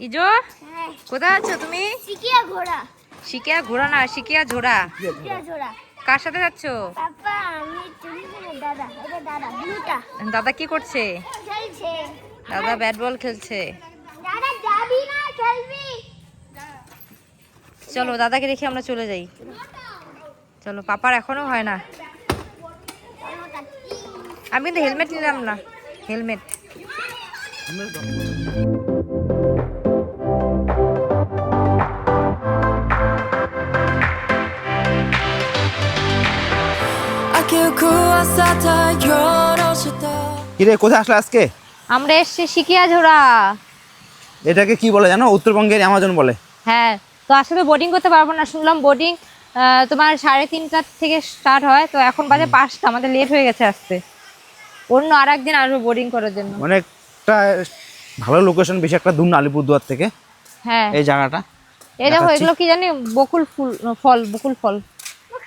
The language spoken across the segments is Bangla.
ইজো কোথায় আছো তুমি? শিকিয়া ঘোড়া। শিকিয়া ঘোড়া না, শিকিয়া ঝোড়া। শিকিয়া ঘোড়া। কার সাথে যাচ্ছ? পাপা আমি চুরি দাদা, এটা দাদা ব্লুটা। দাদা কি করছে? খেলছে। দাদা ব্যাট বল খেলছে। দাদা যাবি না খেলবি? চলো দাদাকে রেখে আমরা চলে যাই। চলো, পাপার এখনো হয় না। আমি কিন্তু হেলমেট নিলাম না। হেলমেট কিরে কোথায় আসলে আজকে? আমরা এসছি শিকিয়া ঝোড়া। এটাকে কি বলে জানো? উত্তরবঙ্গের অ্যামাজন বলে। হ্যাঁ, তো আসলে বোটিং করতে পারবো না, শুনলাম বোটিং তোমার 3:30 থেকে স্টার্ট হয়, তো এখন বাজে 5টা, আমাদের লেট হয়ে গেছে আসতে। অন্য আর একদিন আসবো বোটিং করার জন্য। অনেকটা ভালো লোকেশন, বেশি একটা দূর না আলিপুরদুয়ার থেকে। হ্যাঁ, এই জায়গাটা এই দেখো, এগুলো কি জানি, বকুল ফুল, ফল, বকুল ফল।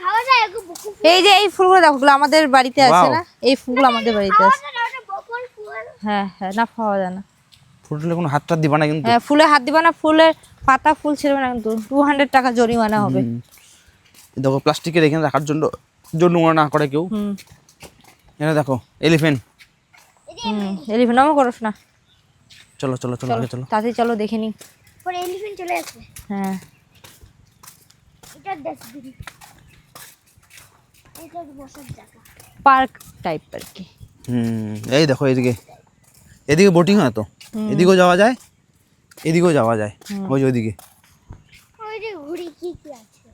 খাওয়া যায় এগো বকুল। এই যে এই ফুলগুলো দেখো, এগুলো আমাদের বাড়িতে আছে Wow. না, এই ফুলগুলো আমাদের বাড়িতে আছে। ওটা বকুল ফুল। হ্যাঁ হ্যাঁ, না খাওয়া যায় না। ফুটলে কোনো হাতটা দিবা না কিন্তু। হ্যাঁ, ফুলে হাত দিবা না, ফুলের পাতা ফুল ছিড়বে না কিন্তু 200 টাকা জরিমানা হবে। দেখো প্লাস্টিকের এখানে রাখার জন্য নোংরা না করে কেউ। এখানে দেখো এলিফ্যান্ট। এলিফ্যান্ট নামও করস না। চলো চলো চলো আগে চলো। তাড়াতাড়ি চলো, দেখে নি। পরে এলিফ্যান্ট চলে আসবে। হ্যাঁ, এটা ডাস্টবিন। এটা বসার জায়গা। পার্ক টাইপ আর কি। এই দেখো এদিকে, এদিকে বোটিং হয় তো, এদিকেও যাওয়া যায়, এদিকেও যাওয়া যায়। ওই যে ওইদিকে ওই যে ঘুড়ি কি আছে?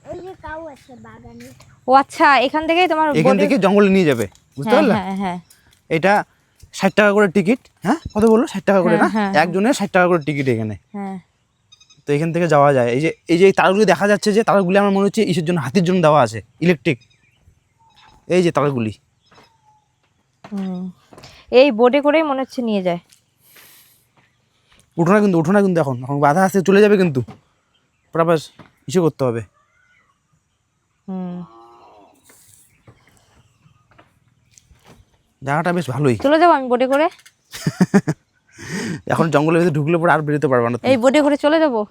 ওই যে কাউ আছে বাগানে। ও আচ্ছা, এখান থেকেই তোমার এখান থেকে জঙ্গলে নিয়ে যাবে, বুঝতে পারলে? হ্যাঁ হ্যাঁ। এটা 60 টাকা করে টিকিট। হ্যাঁ, কত বললো? 60 টাকা করে না? হ্যাঁ। একজনের 60 টাকা করে টিকিট এখানে। হ্যাঁ, তো এখান থেকে যাওয়া যায়। এই যে তারগুলি দেখা যাচ্ছে, যে তারগুলি আমার মনে হচ্ছে ইসের জন্য, হাতির জন্য দেওয়া আছে, ইলেকট্রিক। এই যে তারগুলি। এই বোটে করেই মনে হচ্ছে নিয়ে যায়। উঠো না কিন্তু, উঠো না কিন্তু, এখন এখন বাধা আসতে চলে যাবে কিন্তু, আবার ইসে করতে হবে। জায়গাটা বেশ ভালোই। চলে যাবো আমি বোটে করে। এখন জঙ্গলের ভিতরে ঢুকলে পরে আর বেরোতে পারবে না তুমি। এই বোটে করে চলে যাবো।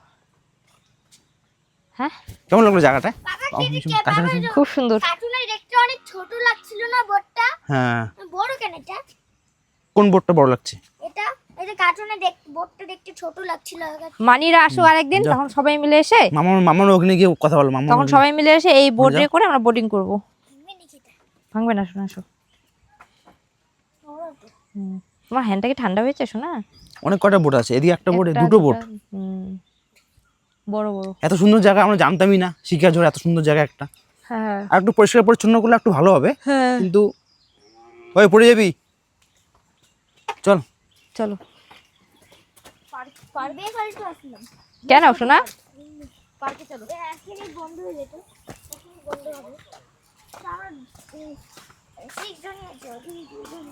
হ্যাঁ, কেমন লাগলো জায়গাটা? কাছাকাছি খুব সুন্দর। কার্টুনে দেখতে অনেক ছোট লাগছিল না বোটটা? হ্যাঁ, বড় কেন এটা? কোন বোটটা বড় লাগছে? এটা এই যে কার্টুনে বোটটা দেখতে ছোট লাগছিল। মানিরা আসুক আরেকদিন, তখন সবাই মিলে এসে, মামার ওখানে গিয়ে কথা বলো। তখন সবাই মিলে এসে এই বোটে করে আমরা বোটিং করবো। ভাঙবে না, শোনা শো। তোমার হ্যান্ডটা কি ঠান্ডা হয়েছে শোনা? অনেক কটা বোট আছে, এদিকে একটা বোট, দুটো বোট, বড় বড়। এত সুন্দর জায়গা আমরা জানতামই না। শিকিয়া ঝোড় এত সুন্দর জায়গা একটা। হ্যাঁ, আর একটু পরিষ্কার পরিচ্ছন্ন করলে একটু ভালো হবে। হ্যাঁ, কিন্তু ওই পড়ে যাবি। চল চলো। পারবে খালি আসলাম। কেন শোনা? পার্কে চলো। এখনই বন্ধ হয়ে যেত। এখনই বন্ধ হবে। আমরা 6 জনই আছি, ওখানে 2 জন।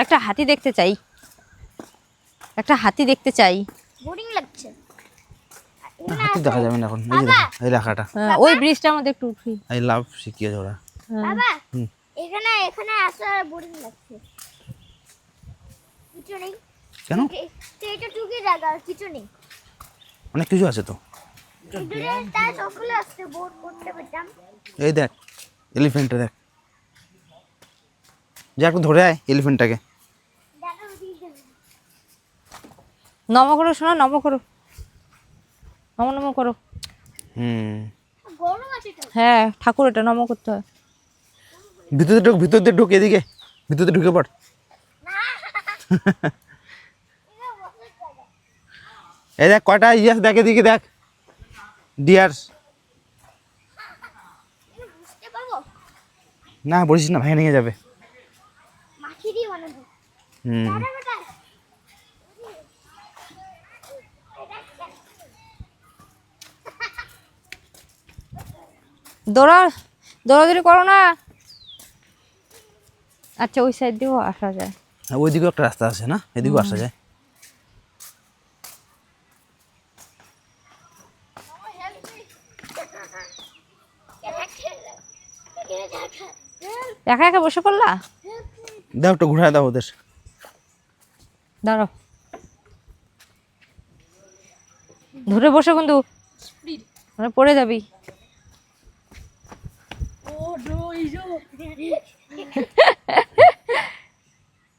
একটা হাতি দেখতে চাই, একটা হাতি দেখতে চাই। বোরিং লাগছে। হাতি দেখা যাবে না এখন। এই যে দেখো, এই লেখাটা, ওই ব্রিজটার মধ্যে একটু উঠি। I love Shikiya Jhora. বাবা এখানে আসা বোরিং লাগছে। কিছু নেই কেন? এটা টুকি জায়গা, কিছু নেই। অনেক কিছু আছে তো। দূরে তার সবগুলো আসছে, বোট করতে পারতাম। এই দেখ এলিফ্যান্টটা দেখ, যা একটু ধরে আয় এলিফ্যান্টটাকে। দেখো দিকে নম করো শোনা, নম করো, নম নম করো। গরম আছে তো। হ্যাঁ, ঠাকুর এটা নম করতে হয়। ভিতরে ঢুক এদিকে, ভিতরে ঢুকে পড়। এই দেখ কয়টা ইয়াস, দেখ এদিকে দেখ, ডিয়ার। বুঝতে পারবো না বলিস না, ভেঙে নিয়ে যাবে। মাখি দিয়ে বানাবো। বেটা দৌড়াদৌড়ি করো না। আচ্ছা, ওই সাইড দিয়েও আসা যায়। ওইদিকেও একটা রাস্তা আছে না, এদিকেও আসা যায়। একা একা বসে পড়লা? দাও একটু ঘুরায় দাও ওদের। দাঁড়াও, ধরে বসো কিন্তু মানে পড়ে যাবি।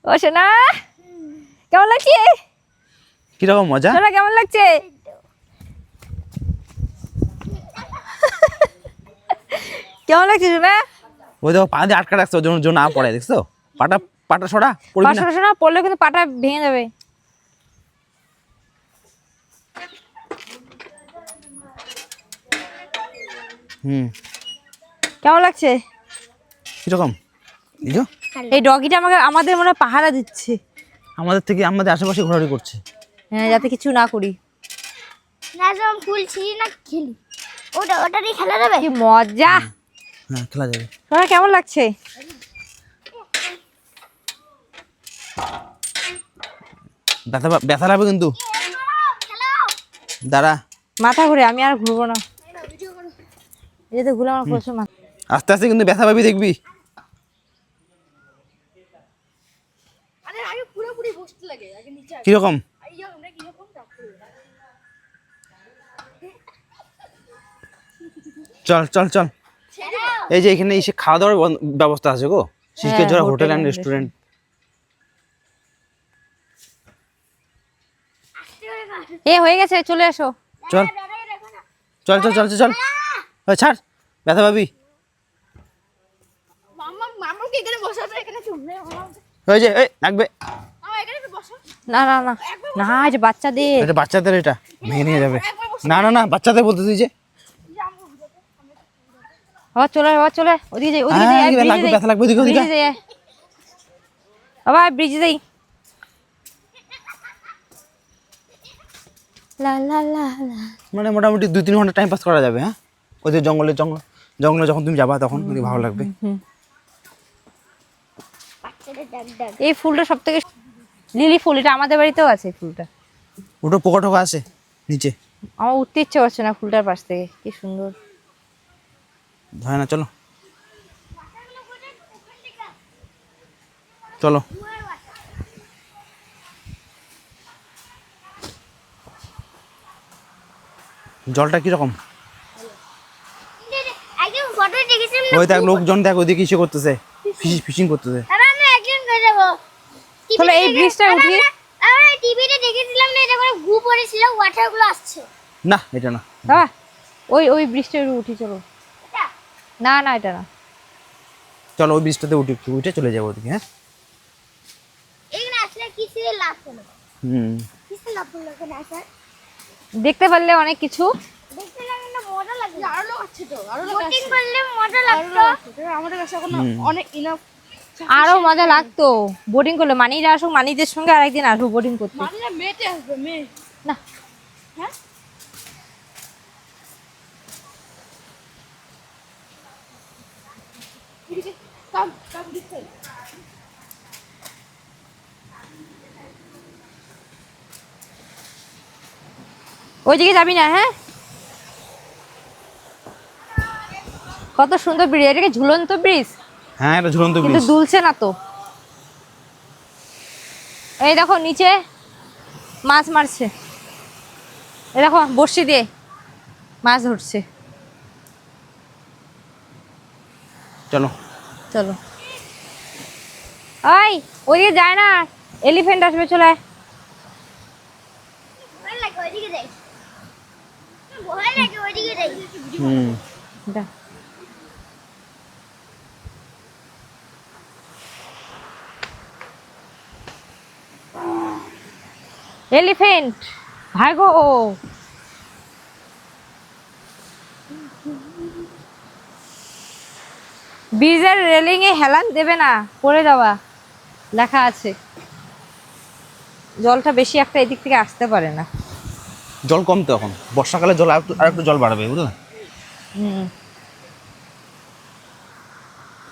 ও সোনা কেমন লাগছে? কিরকম মজা? সোনা কেমন লাগছে? কেমন লাগছে সোনা? ওই দেখো পা দিয়ে আটকা রাখছে, ওর জন্য না পড়ে, দেখছো? পাটা পাটা সরা, পড়বি না। সোনা পড়লে কিন্তু পাটা ভেঙে যাবে। কেমন লাগছে? কিরকম? এই যে এই ডগিটা আমাদের মনে হয় পাহারা দিচ্ছে। আমাদের থেকে আমাদের আশেপাশে ঘোরাঘুরি করছে। হ্যাঁ, যাতে কিছু না করি। না যখন ফুল ছিঁড়ি না খেলি, ওটা দিয়ে খেলা যাবে। কি মজা! হ্যাঁ, খেলা যাবে। সোনা কেমন লাগছে? ব্যথা লাগবে কিন্তু। দাঁড়া, মাথা ঘুরে, আমি আর ঘুরবো না। এই যে ঘুরে আমার প্রচুর মাথা। আস্তে আস্তে কিন্তু ব্যথা পাবি, দেখবি। কিরকম? চল চল চল, এই যে এখানে এসে খাওয়া দাওয়ার ব্যবস্থা আছে গো, শিশকে জোড়া হোটেল অ্যান্ড রেস্টুরেন্ট। এ হয়ে গেছে, চলে আসো। চল চল চল চল চল, ওই ছাড়, ব্যথা পাবি। ওই যে এই লাগবে। না না না না, যে বাচ্চাদের। এটা বাচ্চাদের, এটা ভেঙে নিয়ে যাবে। না না না, বাচ্চাদের বলতে তুই যে। আবার চলে আবার চলে, ওদিকে যাই, ওদিকে যাই, হ্যাঁ, ব্রিজে লাগবে, যাই, ব্যথা লাগবে, ওদিকে ওদিকে। ব্রিজে যাই, আবার ব্রিজে যাই। লা লা লা লা। মানে মোটামুটি 2-3 ঘন্টা টাইম পাস করা যাবে। হ্যাঁ, ওই যে জঙ্গলে জঙ্গলে যখন তুমি যাবা তখন অনেক ভালো লাগবে। এই ফুলটা সব থেকে লিলি ফুল, এটা আমাদের বাড়িতেও আছে ফুলটা। ওটা পোকা টোকা আছে নিচে, আমার উঠতে ইচ্ছে করছে না ফুলটার পাশ থেকে, কি সুন্দর। হয় না, চলো চলো। জলটা কিরকম? একদম ফটো দেখেছিলাম না। ওই দেখ লোকজন, দেখ ওইদিকে ইসে করতেছে, ফিশিং করতেছে। দাদা আমরা একজন করে যাবো। চলো এই ব্রিজটা উঠি। আমরা টিভিতে দেখেছিলাম না, এটা করে গু পড়েছিল, ওয়াটারগুলো আসছে। না, এটা না। বাবা ওই ওই ব্রিজটা উঠি, চলো। এটা না না, এটা না। চলো ওই বীজটাতে উঠে চলে যাবো ওদিকে। হ্যাঁ, এখানে আসলে কিসে লাভ হলো? কিসে লাভ হলো এখানে আসার? দেখতে পারলে অনেক কিছু। দেখতে লাগে না, মজা লাগে। আরো লোক আছে তো, আরো লোক আছে। করলে মজা লাগতো। আমাদের কাছে এখন অনেক ইনাফ। আরো মজা লাগতো বোটিং করলে। মানিরা আসুক, মানিদের সঙ্গে আরেকদিন আসবো বোটিং করতে। মানিরা মেতে আসবে, মেয়ে। না হ্যাঁ, কাম দিতে। ওইদিকে যাবি না। হ্যাঁ, কত সুন্দর ব্রিজ, এটাকে ঝুলন্ত ব্রিজ, হ্যাঁ, এটা ঝুলন্ত কিন্তু ব্রিজ। দুলছে না তো। এই দেখো নিচে মাছ মারছে, এই দেখো বড়শি দিয়ে মাছ ধরছে। চলো চলো, ওই ওইদিকে যায় না, এলিফ্যান্ট আসবে, চলে আয়। ভয় লাগে ওইদিকে যাই। ভয় লাগে ওইদিকে যাই। দা। এলিফ্যান্ট ভাগো। ব্রিজের রেলিং এ হেলান দেবে না, পড়ে যাওয়া লেখা আছে। জলটা বেশি একটা এদিক থেকে আসতে পারে না। জল কম তো এখন, বর্ষাকালে জল আর একটু জল বাড়বে, বুঝলে?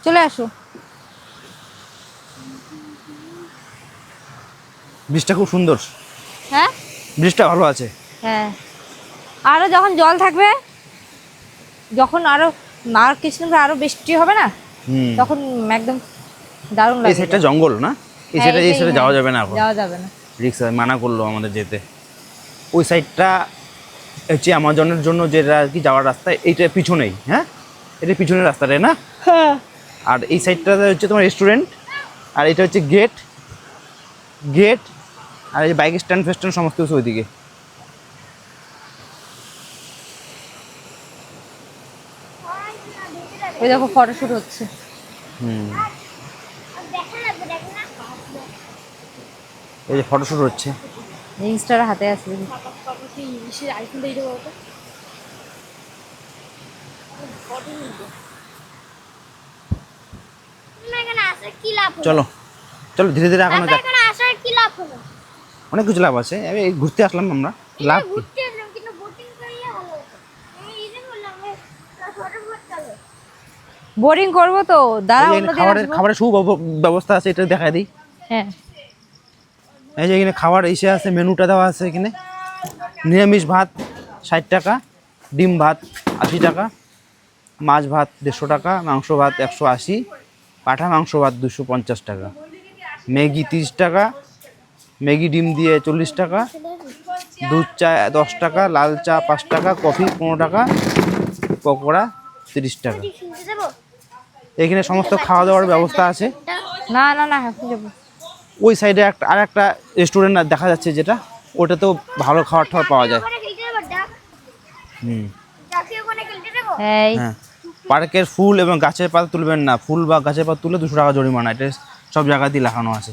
চলে আসো। ব্রিজটা খুব সুন্দর, হ্যাঁ ব্রিজটা ভালো আছে। হ্যাঁ, আরো যখন জল থাকবে, যখন আরো আর কিছুদিন পরে আরো বৃষ্টি হবে না, তখন একদম দারুণ এই লাগবে। সাইডটা জঙ্গল না, এই হ্যাঁ, সাইডে এই এটাই, সাইডে হ্যাঁ, যাওয়া যাবে না এখন, যাওয়া যাবে না। রিক্সা মানা করলো আমাদের যেতে। ওই সাইডটা হচ্ছে অ্যামাজনের জন্য যেটা আর কি যাওয়ার রাস্তা, এইটা পিছনেই, হ্যাঁ এটা পিছনের রাস্তাটা না। হ্যাঁ আর এই সাইডটাতে হচ্ছে তোমার রেস্টুরেন্ট, আর এটা হচ্ছে গেট গেট, আর এই বাইক স্ট্যান্ড ফেস্ট্যান্ড সমস্ত কিছু ওইদিকে। ওই দেখো ফটোশুট হচ্ছে। দেখা লাগবে, দেখ না। এই যে ফটোশ্যুট হচ্ছে। ইনস্টার হাতে আছে দেখি। তুমি এখানে আসলে কি লাভ হলো? চলো চলো ধীরে ধীরে এখনো আপনার এখানে আসার কি লাভ হলো? অনেক কিছু লাভ আছে। আমি এই ঘুরতে আসলাম আমরা, লাভ কি? ঘুরতে এলাম, কিন্তু বোটিং করলে ভালো হতো। আমি এই যে বললাম ফটোফট চলো। বোরিং করবো তো, দাঁড়া এই যে অন্যদিন খাবারের আসবো। খাবারের ব্যবস্থা আছে, এটা দেখাই দিই। হ্যাঁ এই যে এখানে খাবার এসে আছে, মেনুটা দেওয়া আছে এখানে। নিরামিষ ভাত 60 টাকা, ডিম ভাত 80 টাকা, মাছ ভাত 150 টাকা, মাংস ভাত 180, পাঠা মাংস ভাত 250 টাকা, ম্যাগি 30 টাকা, ম্যাগি ডিম দিয়ে 40 টাকা, দুধ চা 10 টাকা, লাল চা 5 টাকা, কফি 15 টাকা, পকোড়া 30 টাকা। শুনতে যাবো? এখানে সমস্ত খাওয়া দাওয়ার ব্যবস্থা আছে। না না না, এখন যাবো। ওই সাইডে আর একটা রেস্টুরেন্ট দেখা যাচ্ছে, যেটা ওটা তো ভালো খাবার টাবার পাওয়া যায়। ওখানে খেলতে যাবো, ডাক। হুম ডাকে ওখানে খেলতে যাবো? এই হ্যাঁ, পার্কের ফুল এবং গাছের পাতা তুলবেন না, ফুল বা গাছের পাতা তুলে 200 টাকা জরিমানা, এটা সব জায়গাতেই লেখানো আছে।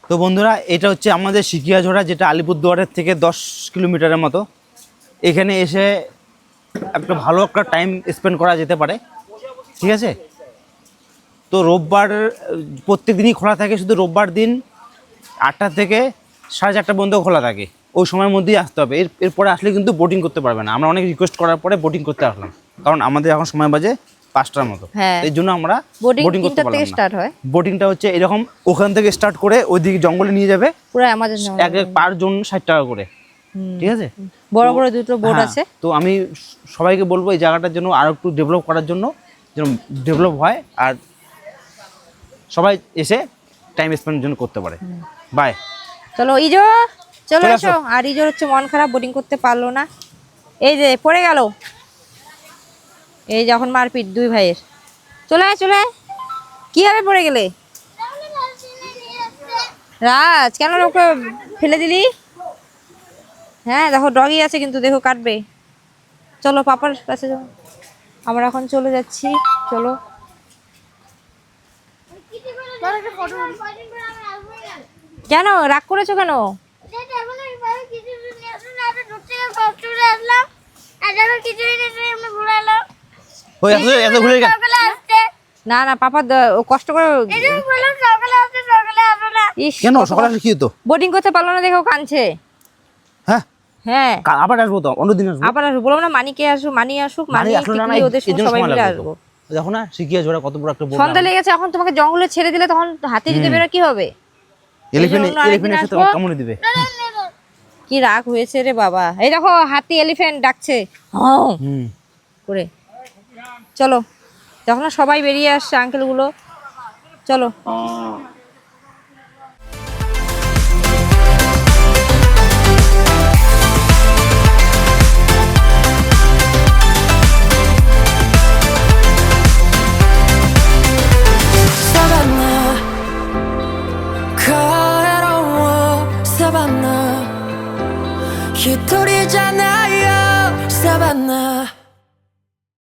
তো বন্ধুরা, এটা হচ্ছে আমাদের সিকিয়াঝোড়া, যেটা আলিপুরদুয়ারের থেকে 10 কিলোমিটারের মতো। এখানে এসে একটা ভালো একটা টাইম স্পেন্ড করা যেতে পারে, ঠিক আছে। তো রোববার প্রত্যেক দিনই খোলা থাকে, শুধু রোববার দিন 8টা থেকে 4:30 পর্যন্ত খোলা থাকে। ওই সময়ের মধ্যেই আসতে হবে, এরপরে আসলে কিন্তু বোটিং করতে পারবে না। আমরা অনেক রিকোয়েস্ট করার পরে বোটিং করতে আসলাম, কারণ আমাদের এখন সময় বাজে 5টার মতো। হ্যাঁ। এই জন্য আমরা বোটিং বোটিং করতে 3টা পারলাম থেকে না। স্টার্ট হয়, বোটিংটা হচ্ছে এরকম, ওখান থেকে স্টার্ট করে ওইদিকে জঙ্গলে নিয়ে যাবে, পুরো আমাদের এক এক পার জন 60 টাকা করে, ঠিক আছে। বড় বড় দুটো বোট হ্যাঁ, আছে। তো আমি সবাইকে বলবো এই জায়গাটার জন্য আরো একটু ডেভেলপ করার জন্য, যেন ডেভেলপ হয় আর সবাই এসে টাইম স্পেন্ডের জন্য করতে পারে। বাই। চলো ইজো, চলো চলে এসো। আসো। আর ইজোর হচ্ছে মন খারাপ, বোটিং করতে পারলো না, এই যে পড়ে গেল। এই যখন মারপিট দুই ভাইয়ের। চলে আয় চলে আয়। কিভাবে পড়ে গেলে? তাহলে লালচিনি নিয়ে আসছে। রাজ, কেন ওকে ফেলে দিলি? হ্যাঁ দেখো ডগি আছে কিন্তু, দেখো কাটবে। চলো পাপার কাছে যাও, আমরা এখন চলে যাচ্ছি। চলো কিছু করে ধর একটা ফটো কয়দিন পরে আমি আসবোই না। কেন রাগ করেছো কেন? যেটা এখন আমি ভাবে কিছু নিয়ে আসুন না, আমরা দূর থেকে কষ্ট করে আসলাম। আর যখন কিছুই নেই আমরা ঘুরে এলাম। ওই এত ঘুরে গেল। সকালে আসতে, না না পাপা ও কষ্ট করে। এই যে বললাম সকালে আসতে, সকালে আসো না। ইস, কেন সকালে আসলে কি হতো? বোটিং করতে পারলো না দেখো কাঁদছে। হ্যাঁ, হ্যাঁ আবার আসবো তো, অন্যদিন আসবো। আবার আসবো, বললাম না মানিকে আসুক, মানি আসুক, মানি আসলো না, টিকলি, ওদের এর জন্য সবাই সময় মিলে লাগবে আসবো। তো। দেখো না সিকিয়াঝোড়া কত বড় একটা বোর্ড। সন্ধ্যা লেগেছে, এখন তোমাকে জঙ্গলে ছেড়ে দিলে তখন হাতি যদি বেরো কি হবে? এলিফ্যান্ট এই জন্য আরেকদিন এলিফ্যান্ট এসে আসবো। তোমাকে কামড়ে দিবে। কি রাগ হয়েছে রে বাবা। এই দেখো হাতি এলিফ্যান্ট ডাকছে হাউ হুম, করে। চলো, যখন সবাই বেরিয়ে আসছে আঙ্কেলগুলো, চলো। Savannah, colorado Savannah, 一人じゃないよ